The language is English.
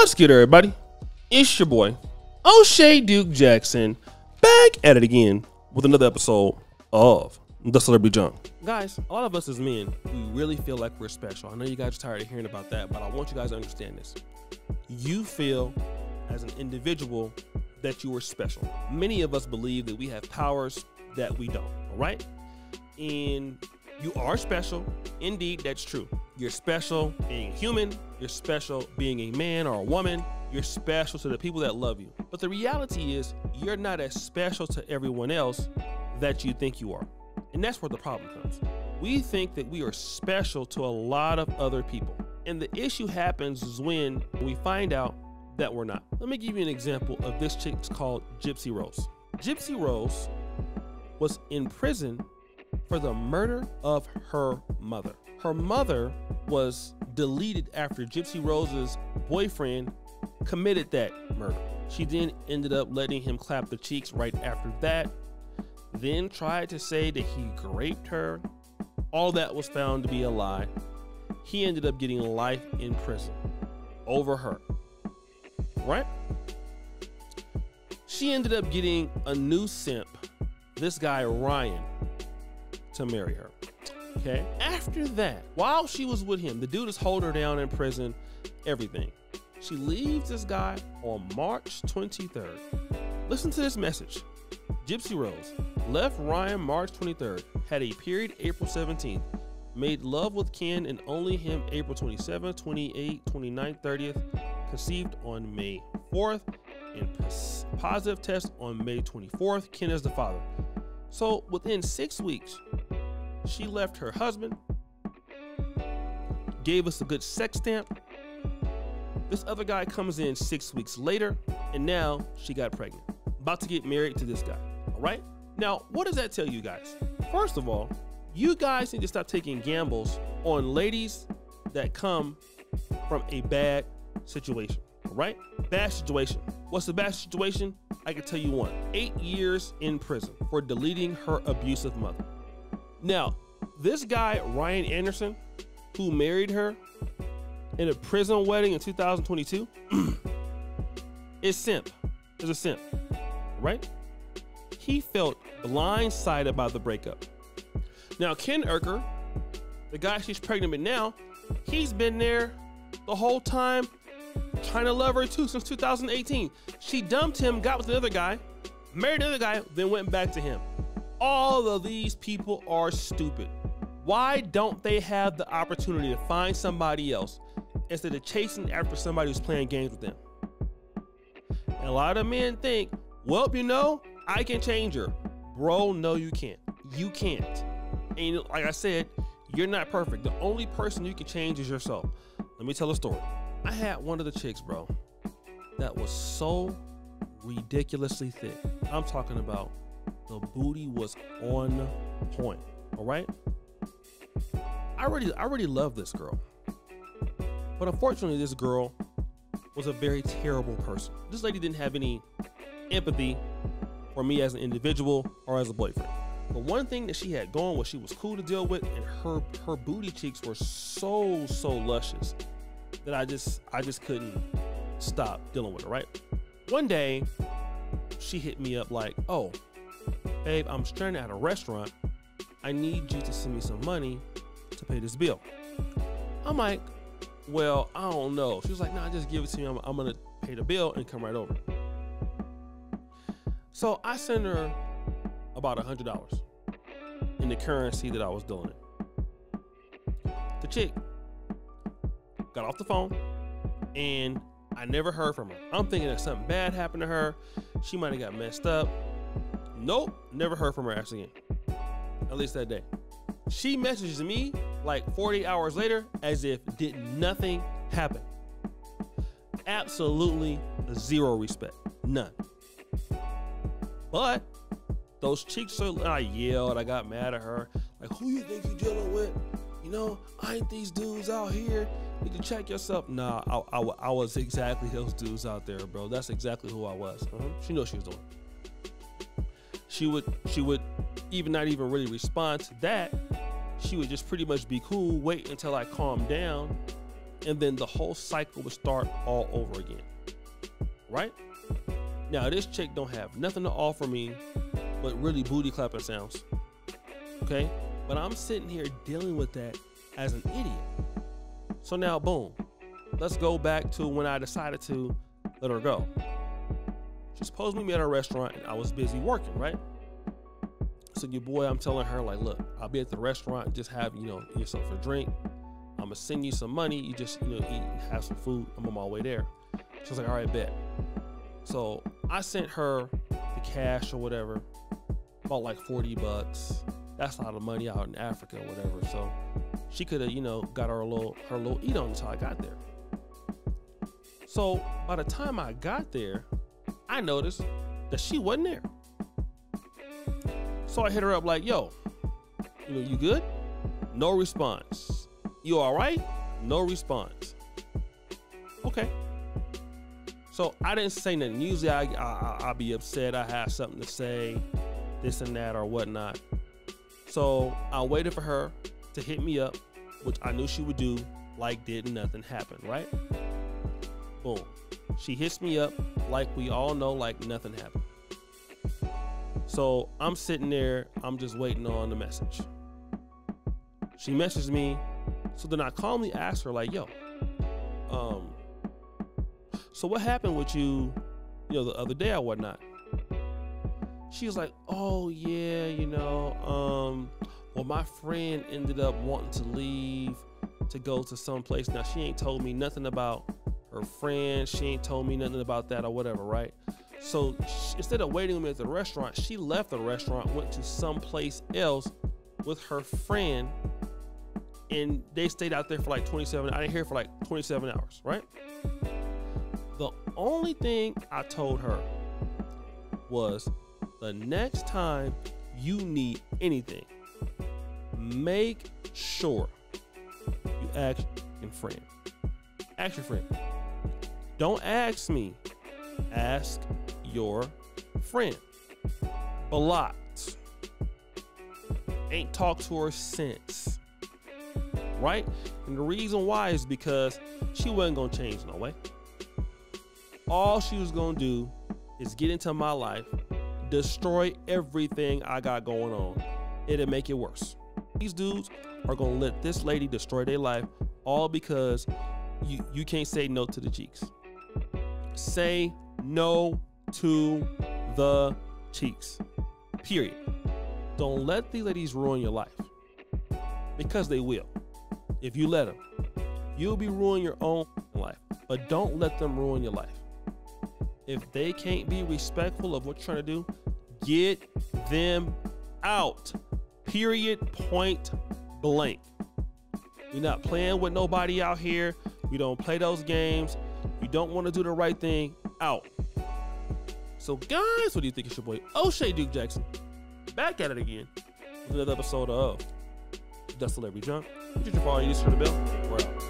What's good, everybody? It's your boy, O'Shea Duke Jackson, back at it again with another episode of The Celebrity Junk. Guys, a lot of us as men, we really feel like we're special. I know you guys are tired of hearing about that, but I want you guys to understand this. You feel as an individual that you are special. Many of us believe that we have powers that we don't, all right? And you are special. Indeed, that's true. You're special being human. You're special being a man or a woman. You're special to the people that love you. But the reality is you're not as special to everyone else that you think you are. And that's where the problem comes. We think that we are special to a lot of other people. And the issue happens is when we find out that we're not. Let me give you an example of this chick called Gypsy Rose. Gypsy Rose was in prison for the murder of her mother. Her mother was deleted after Gypsy Rose's boyfriend committed that murder. She then ended up letting him clap the cheeks right after that, then tried to say that he raped her. All that was found to be a lie. He ended up getting life in prison over her, right? She ended up getting a new simp, this guy Ryan, to marry her. Okay. After that, while she was with him, the dude is holding her down in prison, everything. She leaves this guy on March 23rd. Listen to this message. Gypsy Rose left Ryan March 23rd, had a period April 17th, made love with Ken and only him April 27th, 28th, 29th, 30th, conceived on May 4th, and positive test on May 24th. Ken is the father. So within 6 weeks, she left her husband, gave us a good sex stamp. This other guy comes in 6 weeks later, and now she got pregnant. About to get married to this guy, all right? Now, what does that tell you guys? First of all, you guys need to stop taking gambles on ladies that come from a bad situation, all right? Bad situation. What's the bad situation? I can tell you one. 8 years in prison for deleting her abusive mother. Now, this guy, Ryan Anderson, who married her in a prison wedding in 2022, is simp. Is a simp, right? He felt blindsided by the breakup. Now, Ken Urker, the guy she's pregnant with now, he's been there the whole time trying to love her too since 2018. She dumped him, got with the other guy, married the other guy, then went back to him. All of these people are stupid. Why don't they have the opportunity to find somebody else instead of chasing after somebody who's playing games with them? And a lot of men think, well, you know, I can change her. Bro, no, you can't. You can't. And like I said, you're not perfect. The only person you can change is yourself. Let me tell a story. I had one of the chicks, bro, that was so ridiculously thick. I'm talking about the booty was on point, all right? I already love this girl. But unfortunately, this girl was a very terrible person. This lady didn't have any empathy for me as an individual or as a boyfriend. But one thing that she had going was she was cool to deal with, and her booty cheeks were so luscious that I just couldn't stop dealing with her, right? One day, she hit me up like, oh, babe, I'm stranded at a restaurant. I need you to send me some money to pay this bill. I'm like, well, I don't know. She was like, nah, just give it to me. I'm going to pay the bill and come right over. So I sent her about $100 in the currency that I was dealing in. The chick got off the phone and I never heard from her. I'm thinking that something bad happened to her. She might have got messed up. Nope, never heard from her actually again. At least that day. She messages me like 40 hours later as if did nothing happen. Absolutely zero respect. None. But those cheeks are, I yelled, I got mad at her. Like, who you think you dealing with? You know, I ain't these dudes out here. You can check yourself. Nah, I was exactly those dudes out there, bro. That's exactly who I was. She knew what she was doing. She would even not even really respond to that. She would just pretty much be cool, wait until I calmed down, and then the whole cycle would start all over again, right? Now, this chick don't have nothing to offer me but really booty clapping sounds, okay? But I'm sitting here dealing with that as an idiot. So now, boom, let's go back to when I decided to let her go. She's supposed to meet me at a restaurant, and I was busy working, right? So your boy, I'm telling her, like, look, I'll be at the restaurant and just have, yourself a drink. I'm gonna send you some money. You just, eat and have some food. I'm on my way there. She was like, all right, bet. So I sent her the cash or whatever, about like $40. That's a lot of money out in Africa or whatever. So she could have, got her little eat on until I got there. So by the time I got there, I noticed that she wasn't there. So I hit her up like, yo, you good? No response. You all right? No response. Okay. So I didn't say nothing. Usually I'll be upset. I have something to say, this and that or whatnot. So I waited for her to hit me up, which I knew she would do, like didn't nothing happen, right? Boom. She hits me up like we all know, like nothing happened. So I'm sitting there, I'm just waiting on the message. She messaged me, so then I calmly asked her like, yo, so what happened with you, the other day or whatnot? She was like, oh yeah, well, my friend ended up wanting to leave to go to some place. Now, she ain't told me nothing about her friend. She ain't told me nothing about that or whatever, right? So instead of waiting on me at the restaurant, she left the restaurant, went to someplace else with her friend, and they stayed out there for like 27. I didn't hear for like 27 hours, right? The only thing I told her was, the next time you need anything, make sure you ask your friend. Ask your friend. Don't ask me. Ask your friend. Blocked. Ain't talked to her since. Right? And the reason why is because she wasn't gonna change no way. All she was gonna do is get into my life, destroy everything I got going on. It'll make it worse. These dudes are gonna let this lady destroy their life, all because you can't say no to the cheeks. Say no to the cheeks. Period. Don't let these ladies ruin your life, because they will. If you let them, you'll be ruining your own life, but don't let them ruin your life. If they can't be respectful of what you're trying to do, get them out. Period. Point blank. We're not playing with nobody out here. We don't play those games. You don't want to do the right thing. Out. So guys, what do you think? It's your boy O'Shea Duke Jackson, back at it again with another episode of The Celebrity Junk. Did you follow? You just heard the bell. We're out.